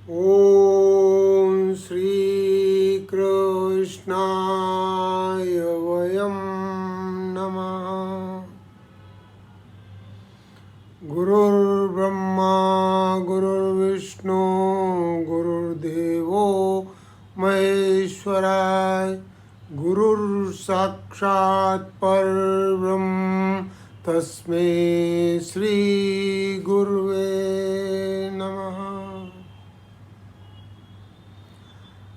ॐ श्रीकृष्णाय वयं नमः। गुरुर्ब्रह्मा गुरुर्विष्णु गुरुर्देवो महेश्वराय। गुरुर्साक्षात् परब्रह्म तस्मै श्री गुरुवे नमः।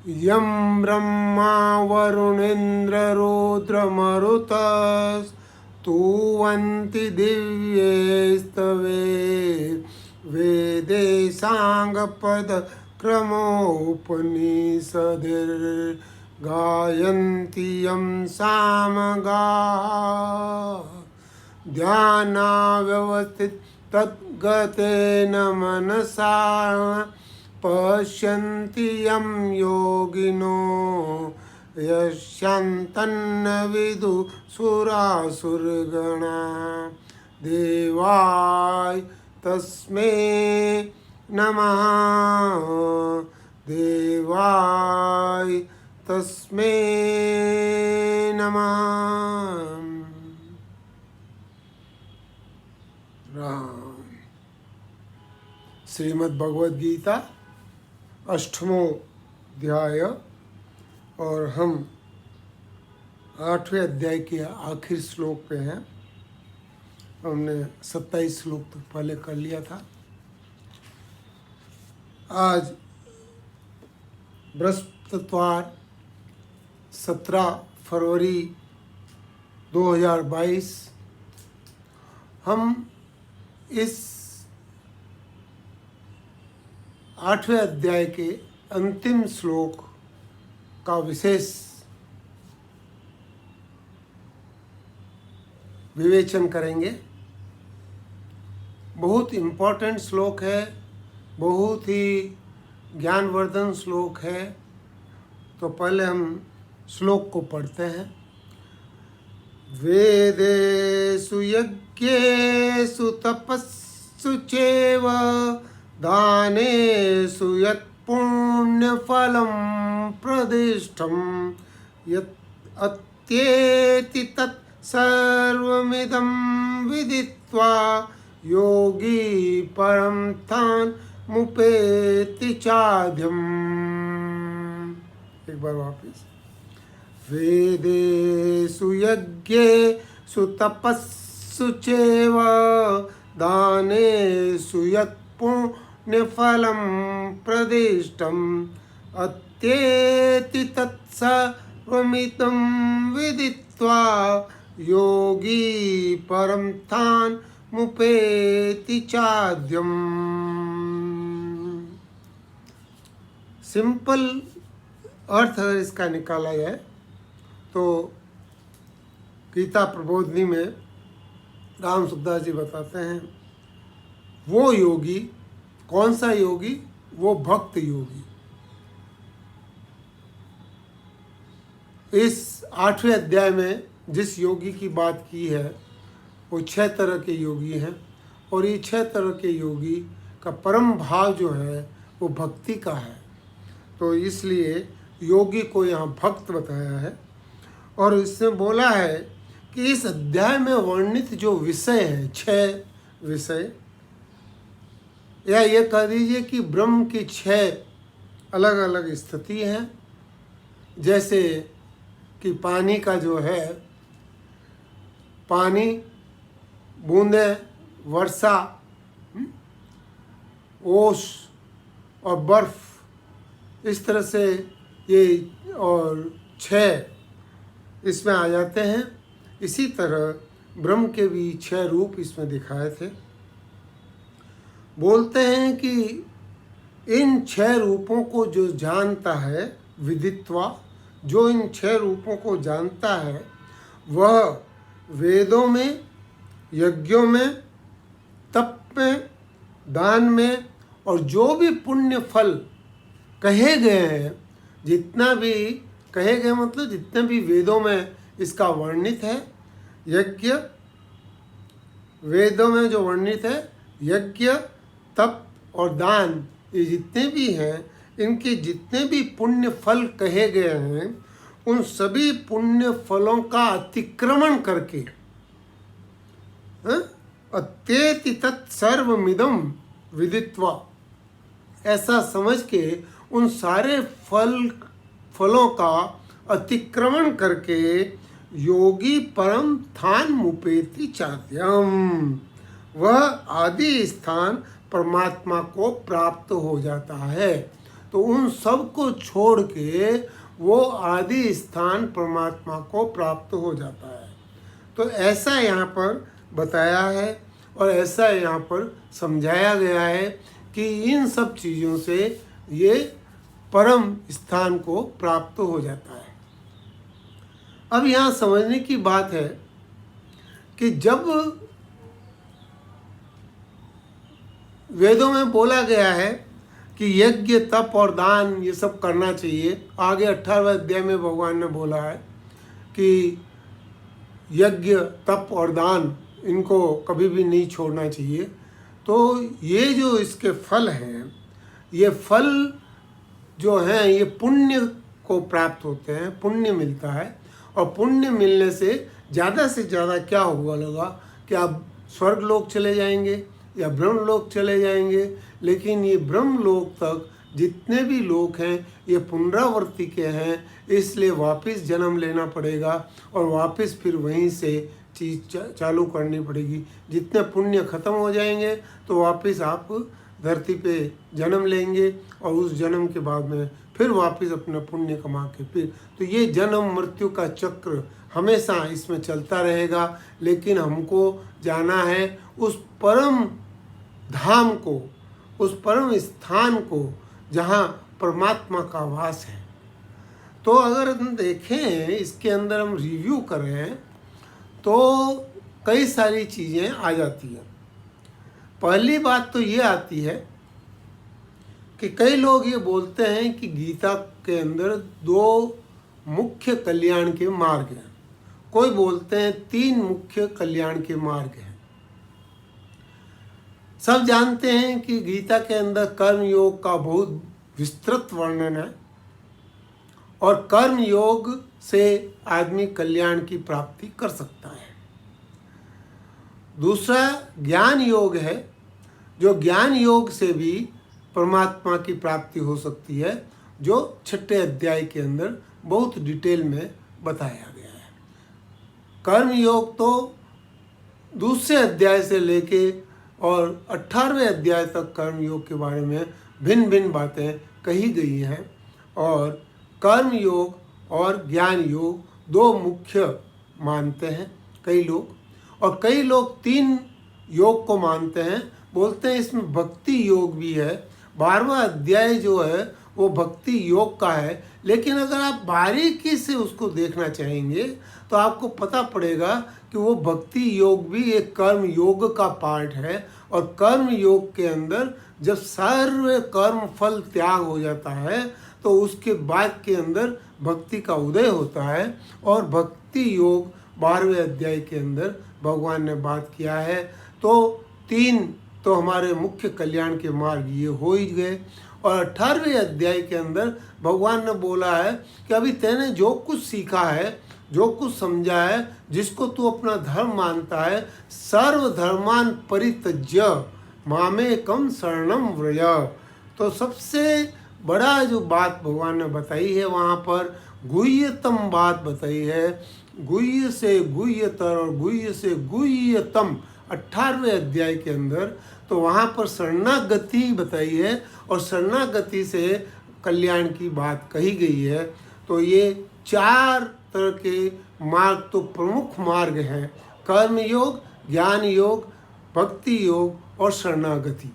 यं ब्रह्मा वरुणेन्द्ररुद्रमरुतस्तुवन्ति दिव्यैस्तवे वेदे साङ्गपदक्रमोपनिषदिर्गायन्ति यं सामगाः। ध्यानाव्यवस्थिततद्गतेन मनसा पश्यन्ति यं योगिनो यस्यान्तन्न विदुषुरासुरगणा। देवाय तस्मै नमः। देवाय तस्मै नमः। राम। श्रीमद् भगवद गीता 8वां अध्याय और हम 8वें अध्याय के आखिर श्लोक पे हैं। हमने 27 श्लोक तक पहले कर लिया था। आज बृहस्पतिवार 17 फरवरी 2022 हम इस 8वें अध्याय के अंतिम श्लोक का विशेष विवेचन करेंगे। बहुत इम्पोर्टेंट श्लोक है, बहुत ही ज्ञानवर्धन श्लोक है। तो पहले हम श्लोक को पढ़ते हैं। वेदेषु यज्ञेषु तपस्सु चैव दानेषु यत् पुण्यफलं प्रदिष्टं यत् अत्येति तत् सर्वमिदं विदित्वा योगी परं तान् मुपेति चाद्यम्। एक बार वापस। वेदेषु यज्ञेषु तपस्सु चैव दानेषु यत् पुण्यफलं प्रदिष्टम् अत्येति तत्सर्वमिदं विदित्वा योगी परं तान् मुपेति चाद्यम्। सिंपल अर्थ अगर इसका निकाला जाए तो गीता प्रबोधिनी में राम सुखदास जी बताते हैं, वो योगी, कौन सा योगी? वो भक्त योगी। इस 8वें अध्याय में जिस योगी की बात की है वो 6 तरह के योगी हैं और ये 6 तरह के योगी का परम भाव जो है वो भक्ति का है। तो इसलिए योगी को यहाँ भक्त बताया है। और इसमें बोला है कि इस अध्याय में वर्णित जो विषय है, 6 विषय, या ये कह दीजिए कि ब्रह्म की 6 अलग अलग स्थिति हैं। जैसे कि पानी का जो है, पानी, बूंदे, वर्षा, ओस और बर्फ, इस तरह से ये और 6 इसमें आ जाते हैं। इसी तरह ब्रह्म के भी 6 रूप इसमें दिखाए थे। बोलते हैं कि इन 6 रूपों को जो जानता है, विदित्वा, जो इन 6 रूपों को जानता है, वह वेदों में, यज्ञों में, तप में, दान में और जो भी पुण्य फल कहे गए हैं, जितना भी कहे गए मतलब जितने भी वेदों में इसका वर्णित है, यज्ञ, वेदों में जो वर्णित है, यज्ञ, तप और दान, ये जितने भी हैं, इनके जितने भी पुण्य फल कहे गए हैं, उन सभी पुण्य फलों का अतिक्रमण करके अत्येति तत्सर्वमिदं विदित्वा, ऐसा समझ के उन सारे फलों का अतिक्रमण करके योगी परम स्थान मुपेति चाद्यम, वह आदि स्थान परमात्मा को प्राप्त हो जाता है। तो उन सब को छोड़ के वो आदि स्थान परमात्मा को प्राप्त हो जाता है। तो ऐसा यहाँ पर बताया है और ऐसा यहाँ पर समझाया गया है कि इन सब चीज़ों से ये परम स्थान को प्राप्त हो जाता है। अब यहाँ समझने की बात है कि जब वेदों में बोला गया है कि यज्ञ तप और दान ये सब करना चाहिए, आगे 18वें अध्याय में भगवान ने बोला है कि यज्ञ तप और दान इनको कभी भी नहीं छोड़ना चाहिए। तो ये जो इसके फल हैं, ये फल जो हैं ये पुण्य को प्राप्त होते हैं, पुण्य मिलता है। और पुण्य मिलने से ज़्यादा क्या होगा कि आप स्वर्ग लोक चले जाएंगे या ब्रह्म लोक चले जाएंगे। लेकिन ये ब्रह्म लोक तक जितने भी लोग हैं ये पुनरावृत्ति के हैं, इसलिए वापस जन्म लेना पड़ेगा और वापस फिर वहीं से चीज़ चालू करनी पड़ेगी। जितने पुण्य खत्म हो जाएंगे तो वापस आप धरती पे जन्म लेंगे और उस जन्म के बाद में फिर वापस अपना पुण्य कमा के फिर, तो ये जन्म मृत्यु का चक्र हमेशा इसमें चलता रहेगा। लेकिन हमको जाना है उस परम धाम को, उस परम स्थान को जहाँ परमात्मा का वास है। तो अगर हम देखें, इसके अंदर हम रिव्यू करें तो कई सारी चीज़ें आ जाती हैं। पहली बात तो ये आती है कि कई लोग ये बोलते हैं कि गीता के अंदर 2 मुख्य कल्याण के मार्ग हैं, कोई बोलते हैं 3 मुख्य कल्याण के मार्ग हैं। सब जानते हैं कि गीता के अंदर कर्म योग का बहुत विस्तृत वर्णन है और कर्म योग से आदमी कल्याण की प्राप्ति कर सकता है। दूसरा ज्ञान योग है, जो ज्ञान योग से भी परमात्मा की प्राप्ति हो सकती है, जो 6ठे अध्याय के अंदर बहुत डिटेल में बताया गया है। कर्म योग तो दूसरे अध्याय से लेके और 18वें अध्याय तक कर्म योग के बारे में भिन्न भिन्न बातें कही गई हैं और कर्म योग और ज्ञान योग 2 मुख्य मानते हैं कई लोग, और कई लोग 3 योग को मानते हैं। बोलते हैं इसमें भक्ति योग भी है। 12वां अध्याय जो है वो भक्ति योग का है, लेकिन अगर आप बारीकी से उसको देखना चाहेंगे तो आपको पता पड़ेगा कि वो भक्ति योग भी एक कर्म योग का पार्ट है। और कर्म योग के अंदर जब सर्व कर्म फल त्याग हो जाता है तो उसके बाद के अंदर भक्ति का उदय होता है। और भक्ति योग 12वें अध्याय के अंदर भगवान ने बात किया है। तो 3 तो हमारे मुख्य कल्याण के मार्ग ये हो ही गए। और 18वें अध्याय के अंदर भगवान ने बोला है कि अभी तैने जो कुछ सीखा है, जो कुछ समझा है, जिसको तू अपना धर्म मानता है, सर्वधर्मान परित्यज्य मामेकं शरणं व्रज। तो सबसे बड़ा जो बात भगवान ने बताई है वहाँ पर गुह्यतम बात बताई है, गुह्य से गुह्यतर और गुह्य से गुह्यतम 18वें अध्याय के अंदर। तो वहाँ पर शरणागति बताई है और शरणागति से कल्याण की बात कही गई है। तो ये 4 तरह के मार्ग तो प्रमुख मार्ग हैं, कर्म योग, ज्ञान योग, भक्ति योग और शरणागति।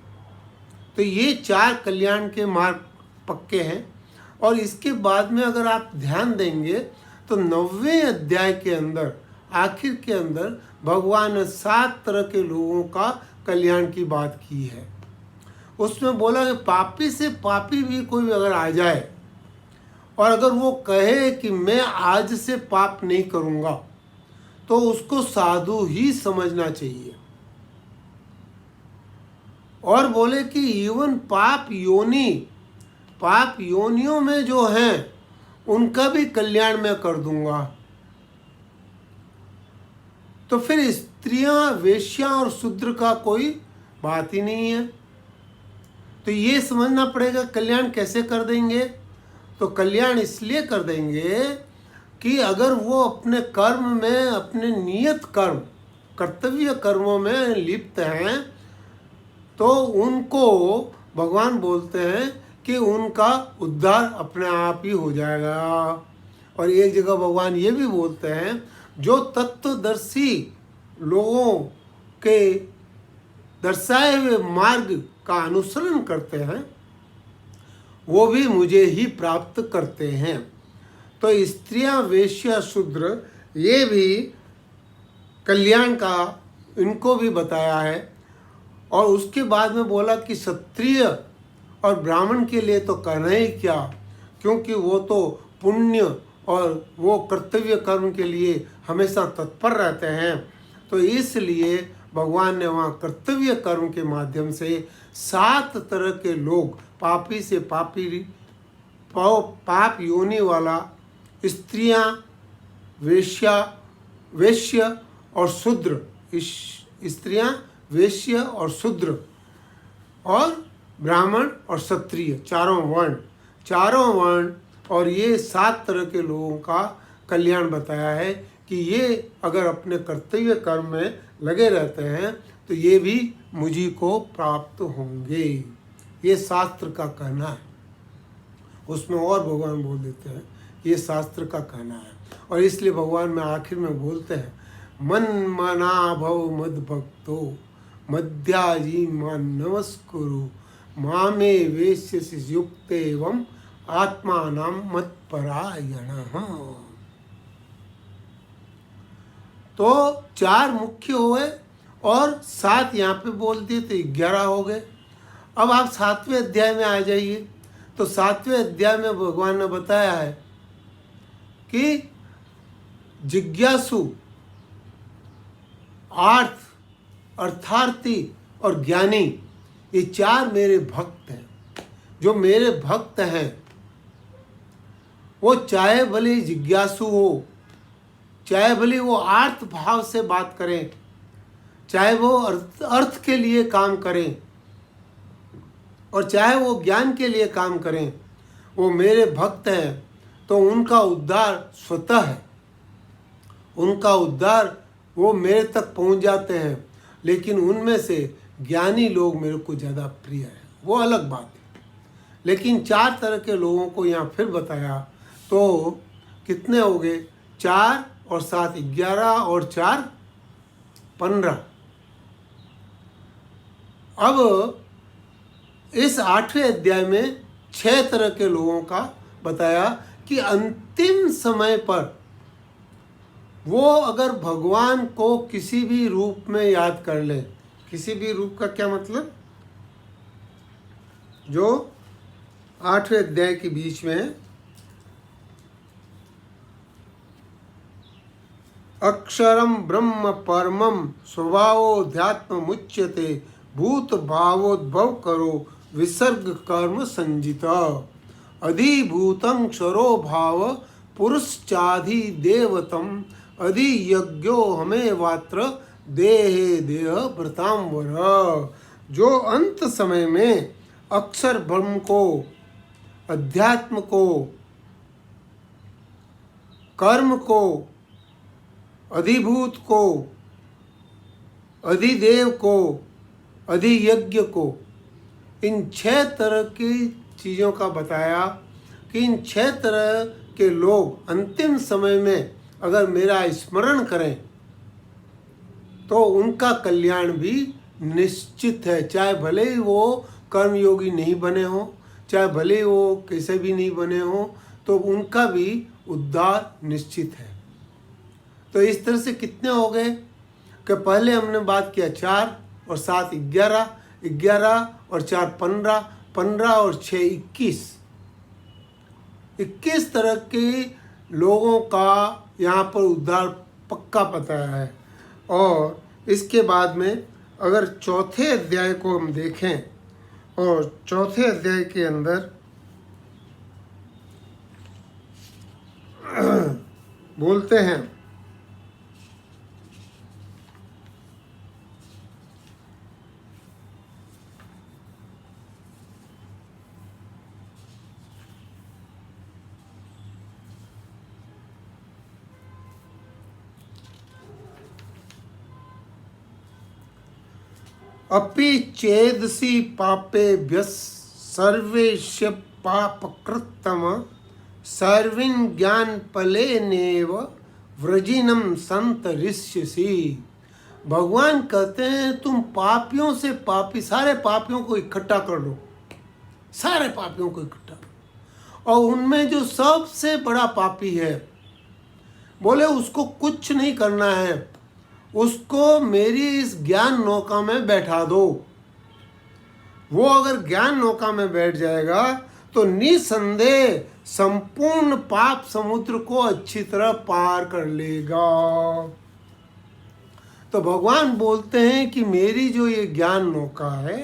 तो ये 4 कल्याण के मार्ग पक्के हैं। और इसके बाद में अगर आप ध्यान देंगे तो 9वें अध्याय के अंदर आखिर के अंदर भगवान ने 7 तरह के लोगों का कल्याण की बात की है। उसमें बोला कि पापी से पापी भी कोई अगर आ जाए और अगर वो कहे कि मैं आज से पाप नहीं करूँगा, तो उसको साधु ही समझना चाहिए। और बोले कि इवन पाप योनियों में जो हैं उनका भी कल्याण मैं कर दूंगा। तो फिर स्त्रियां, वेश्या और शूद्र का कोई बात ही नहीं है। तो ये समझना पड़ेगा कल्याण कैसे कर देंगे। तो कल्याण इसलिए कर देंगे कि अगर वो अपने कर्म में, अपने नियत कर्म, कर्तव्य कर्मों में लिप्त हैं, तो उनको भगवान बोलते हैं कि उनका उद्धार अपने आप ही हो जाएगा। और एक जगह भगवान ये भी बोलते हैं, जो तत्वदर्शी लोगों के दर्शाए हुए मार्ग का अनुसरण करते हैं वो भी मुझे ही प्राप्त करते हैं। तो स्त्रियां, वेश्या, शूद्र ये भी कल्याण का इनको भी बताया है। और उसके बाद में बोला कि क्षत्रिय और ब्राह्मण के लिए तो कहना ही क्या, क्योंकि वो तो पुण्य और वो कर्तव्य कर्म के लिए हमेशा तत्पर रहते हैं। तो इसलिए भगवान ने वहाँ कर्तव्य कर्म के माध्यम से 7 तरह के लोग, पापी से पापी, पाप योनि वाला, स्त्रियां, वेश्य और शूद्र, स्त्रियां, वेश्य और शूद्र और ब्राह्मण और क्षत्रिय, चारों वर्ण और ये 7 तरह के लोगों का कल्याण बताया है कि ये अगर अपने कर्तव्य कर्म में लगे रहते हैं तो ये भी मुझी को प्राप्त होंगे। ये शास्त्र का कहना है। उसमें और भगवान बोल देते हैं ये शास्त्र का कहना है। और इसलिए भगवान में आखिर में बोलते हैं, मन मना भव मद भक्तो मध्याजी मान नमस्कुरु मामे वेश्य युक्त एवं आत्मा नाम मत परायण। तो 4 मुख्य हुए और 7 यहाँ पे बोल दिए तो 11 हो गए। अब आप 7वें अध्याय में आ जाइए। तो 7वें अध्याय में भगवान ने बताया है कि जिज्ञासु, अर्थार्थी और ज्ञानी, ये 4 मेरे भक्त हैं। जो मेरे भक्त हैं वो चाहे भले जिज्ञासु हो, चाहे भले वो आर्थ भाव से बात करें, चाहे वो अर्थ के लिए काम करें और चाहे वो ज्ञान के लिए काम करें, वो मेरे भक्त हैं। तो उनका उद्धार स्वतः है, उनका उद्धार वो मेरे तक पहुंच जाते हैं। लेकिन उनमें से ज्ञानी लोग मेरे को ज़्यादा प्रिय है, वो अलग बात है। लेकिन 4 तरह के लोगों को यहाँ फिर बताया। तो कितने हो गए? 4 और 7 11 और 4 15। अब इस 8वें अध्याय में 6 तरह के लोगों का बताया कि अंतिम समय पर वो अगर भगवान को किसी भी रूप में याद कर ले। किसी भी रूप का क्या मतलब? जो 8वें अध्याय के बीच में अक्षरम ब्रह्म परमम स्वभावोध्यात्म मुच्यते भूत भावोद्भव करो विसर्ग कर्म संजिता अधिभूतं क्षरो भाव पुरुषाधि देवतम अधि यज्ञो हमें वात्र देहे देह व्रतांवर। जो अंत समय में अक्षर ब्रह्म को, अध्यात्म को, कर्म को, अधिभूत को, अधिदेव को, अधियज्ञ को, इन 6 तरह की चीज़ों का बताया कि इन 6 तरह के लोग अंतिम समय में अगर मेरा स्मरण करें तो उनका कल्याण भी निश्चित है। चाहे भले ही वो कर्मयोगी नहीं बने हों, चाहे भले ही वो कैसे भी नहीं बने हों, तो उनका भी उद्धार निश्चित है। तो इस तरह से कितने हो गए कि पहले हमने बात किया 4 और 7 11, 11 और 4 15, 15 और 6 21 तरह के लोगों का यहाँ पर उद्धार पक्का बताया है। और इसके बाद में अगर चौथे अध्याय को हम देखें और चौथे अध्याय के अंदर बोलते हैं अपि चेदसि पापेभ्यः सर्वेष्य पापकृत्तम सर्विन् ज्ञानफलेनेव व्रजिनम संतरिष्यसि। भगवान कहते हैं तुम पापियों से पापी, सारे पापियों को इकट्ठा कर लो, सारे पापियों को इकट्ठा करो, और उनमें जो सबसे बड़ा पापी है, बोले उसको कुछ नहीं करना है, उसको मेरी इस ज्ञान नौका में बैठा दो। वो अगर ज्ञान नौका में बैठ जाएगा तो निसंदेह संपूर्ण पाप समुद्र को अच्छी तरह पार कर लेगा। तो भगवान बोलते हैं कि मेरी जो ये ज्ञान नौका है,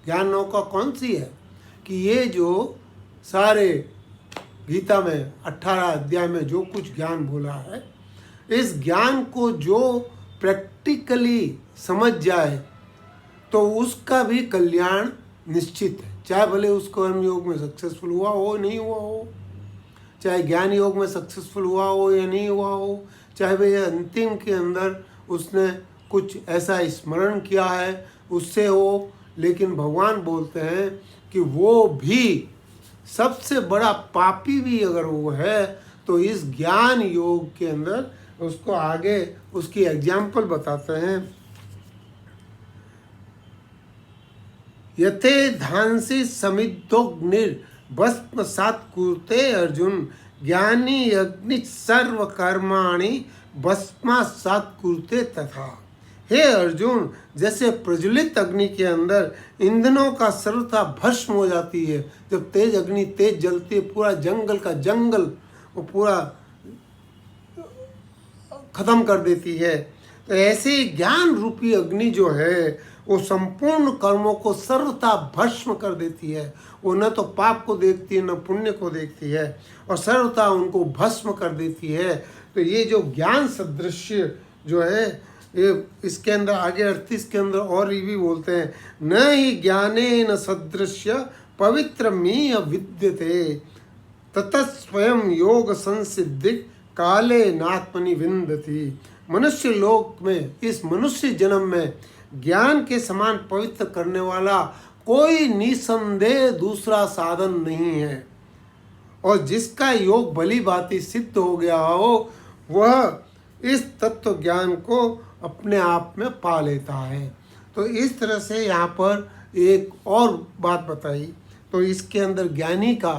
ज्ञान नौका कौन सी है कि ये जो सारे गीता में 18 अध्याय में जो कुछ ज्ञान बोला है, इस ज्ञान को जो प्रैक्टिकली समझ जाए तो उसका भी कल्याण निश्चित है। चाहे भले उस कर्म योग में सक्सेसफुल हुआ हो नहीं हुआ हो, चाहे ज्ञान योग में सक्सेसफुल हुआ हो या नहीं हुआ हो, चाहे भाई अंतिम के अंदर उसने कुछ ऐसा स्मरण किया है उससे हो, लेकिन भगवान बोलते हैं कि वो भी सबसे बड़ा पापी भी अगर वो है तो इस ज्ञान योग के अंदर उसको आगे उसकी एग्जाम्पल बताते हैं। यथे धांसी समिद्धोग्निर भस्म सात कुरुते अर्जुन ज्ञानी अग्नि सर्व कर्माणि भस्मा सात कुरुते तथा। हे अर्जुन, जैसे प्रज्वलित अग्नि के अंदर ईंधनों का सर्वथा भस्म हो जाती है, जब तेज अग्नि तेज जलती है, पूरा जंगल का जंगल वो पूरा खत्म कर देती है, तो ऐसे ही ज्ञान रूपी अग्नि जो है वो संपूर्ण कर्मों को सर्वथा भस्म कर देती है। वो न तो पाप को देखती है न पुण्य को देखती है, और सर्वथा उनको भस्म कर देती है। तो ये जो ज्ञान सदृश्य जो है, ये इसके अंदर आगे 38 के अंदर और ये भी बोलते हैं, न ही ज्ञाने न सदृश्य पवित्र मी विद्यते ततः स्वयं योग संसिद्धि काले नात्मनि विंदति। मनुष्य लोक में, इस मनुष्य जन्म में ज्ञान के समान पवित्र करने वाला कोई निसंदेह दूसरा साधन नहीं है, और जिसका योग भली भांति सिद्ध हो गया हो वह इस तत्व ज्ञान को अपने आप में पा लेता है। तो इस तरह से यहाँ पर एक और बात बताई, तो इसके अंदर ज्ञानी का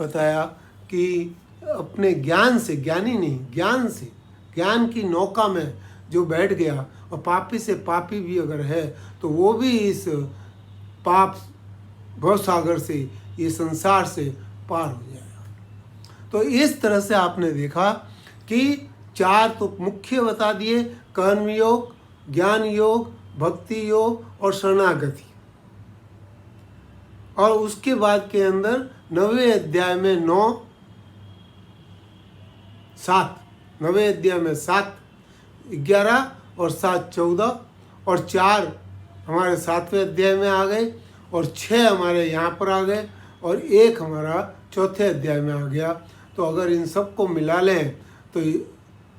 बताया कि अपने ज्ञान से, ज्ञानी नहीं ज्ञान से, ज्ञान की नौका में जो बैठ गया, और पापी से पापी भी अगर है तो वो भी इस पाप भवसागर से, ये संसार से पार हो जाएगा। तो इस तरह से आपने देखा कि 4 तो मुख्य बता दिए, कर्म योग, ज्ञान योग, भक्ति योग और शरणागति। और उसके बाद के अंदर 9वें अध्याय में 9वें अध्याय में 7, 11 और 7, 14 और 4 हमारे 7वें अध्याय में आ गए, और 6 हमारे यहाँ पर आ गए, और 1 हमारा 4थे अध्याय में आ गया। तो अगर इन सब को मिला लें तो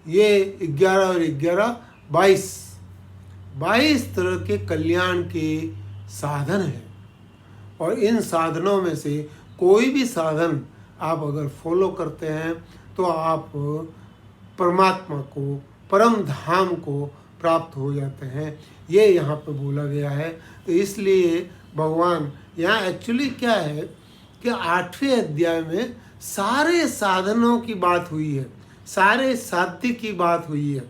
ये 11 और 11 22 तरह के कल्याण के साधन हैं, और इन साधनों में से कोई भी साधन आप अगर फॉलो करते हैं तो आप परमात्मा को, परम धाम को प्राप्त हो जाते हैं। ये यहाँ पे बोला गया है। तो इसलिए भगवान यहाँ एक्चुअली क्या है कि 8वें अध्याय में सारे साधनों की बात हुई है, सारे साध्य की बात हुई है,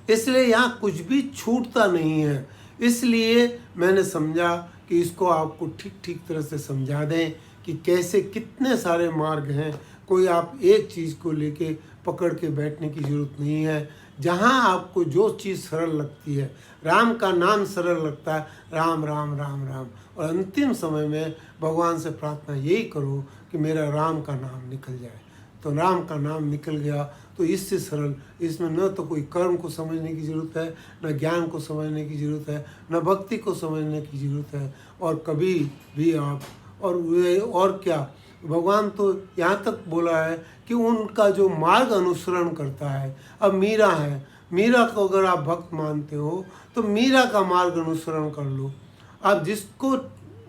इसलिए यहाँ कुछ भी छूटता नहीं है। इसलिए मैंने समझा कि इसको आपको ठीक ठीक तरह से समझा दें कि कैसे, कितने सारे मार्ग हैं। कोई आप एक चीज़ को लेके पकड़ के बैठने की ज़रूरत नहीं है। जहाँ आपको जो चीज़ सरल लगती है, राम का नाम सरल लगता है, राम राम राम राम। और अंतिम समय में भगवान से प्रार्थना यही करो कि मेरा राम का नाम निकल जाए। तो राम का नाम निकल गया तो इससे सरल, इसमें न तो कोई कर्म को समझने की ज़रूरत है, न ज्ञान को समझने की ज़रूरत है, न भक्ति को समझने की ज़रूरत है। और कभी भी आप और क्या, भगवान तो यहाँ तक बोला है कि उनका जो मार्ग अनुसरण करता है। अब मीरा है, मीरा को अगर आप भक्त मानते हो तो मीरा का मार्ग अनुसरण कर लो। आप जिसको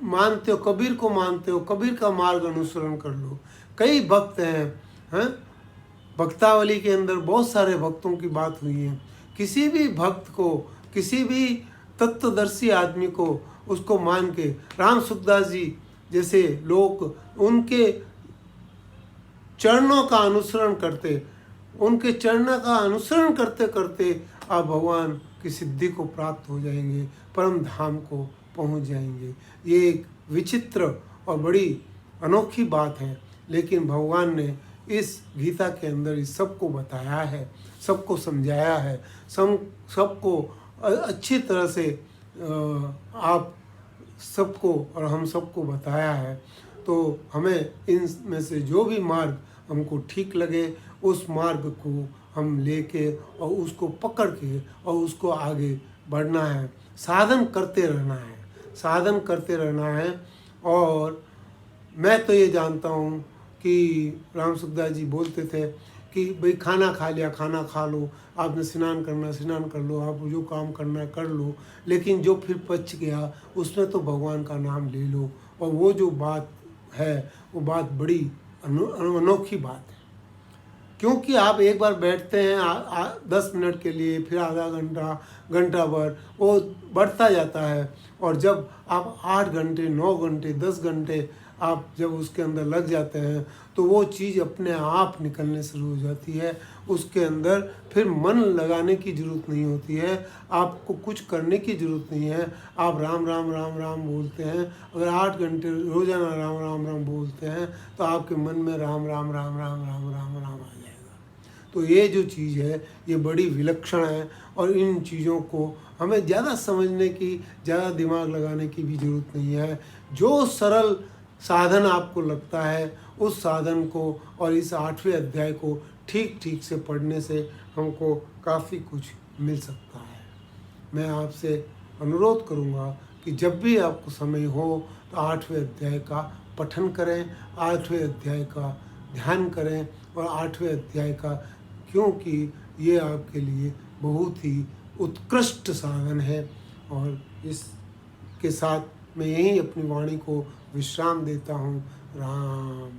मानते हो, कबीर को मानते हो, कबीर का मार्ग अनुसरण कर लो। कई भक्त हैं, भक्तावली के अंदर बहुत सारे भक्तों की बात हुई है। किसी भी भक्त को, किसी भी तत्वदर्शी आदमी को, उसको मान के, राम सुखदास जी जैसे लोग उनके चरणों का अनुसरण करते, उनके चरणों का अनुसरण करते करते आप भगवान की सिद्धि को प्राप्त हो जाएंगे, परम धाम को पहुंच जाएंगे। ये एक विचित्र और बड़ी अनोखी बात है, लेकिन भगवान ने इस गीता के अंदर इस सबको बताया है, सबको समझाया है, सबको अच्छी तरह से आप सबको और हम सबको बताया है। तो हमें इन में से जो भी मार्ग हमको ठीक लगे उस मार्ग को हम लेके और उसको पकड़ के और उसको आगे बढ़ना है, साधन करते रहना है, साधन करते रहना है। और मैं तो ये जानता हूँ कि राम सुखदास जी बोलते थे कि भाई खाना खा लिया, खाना खा लो, आपने स्नान करना स्नान कर लो, आप जो काम करना कर लो, लेकिन जो फिर पच गया उसमें तो भगवान का नाम ले लो। और वो जो बात है वो बात बड़ी अनोखी बात है, क्योंकि आप एक बार बैठते हैं 10 मिनट के लिए, फिर आधा घंटा, घंटा भर, वो बढ़ता जाता है। और जब आप 8 घंटे, 9 घंटे, 10 घंटे आप जब उसके अंदर लग जाते हैं तो वो चीज़ अपने आप निकलने शुरू हो जाती है। उसके अंदर फिर मन लगाने की ज़रूरत नहीं होती है, आपको कुछ करने की ज़रूरत नहीं है। आप राम राम राम राम बोलते हैं, अगर 8 घंटे रोज़ाना राम राम राम बोलते हैं तो आपके मन में राम राम राम राम राम राम राम आ जाएगा। तो ये जो चीज़ है ये बड़ी विलक्षण है, और इन चीज़ों को हमें ज़्यादा समझने की, ज़्यादा दिमाग लगाने की भी ज़रूरत नहीं है। जो सरल साधन आपको लगता है उस साधन को और इस 8वें अध्याय को ठीक ठीक से पढ़ने से हमको काफ़ी कुछ मिल सकता है। मैं आपसे अनुरोध करूँगा कि जब भी आपको समय हो तो 8वें अध्याय का पठन करें, 8वें अध्याय का ध्यान करें और 8वें अध्याय का, क्योंकि ये आपके लिए बहुत ही उत्कृष्ट साधन है। और इसके साथ मैं यहीं अपनी वाणी को विश्राम देता हूँ। राम।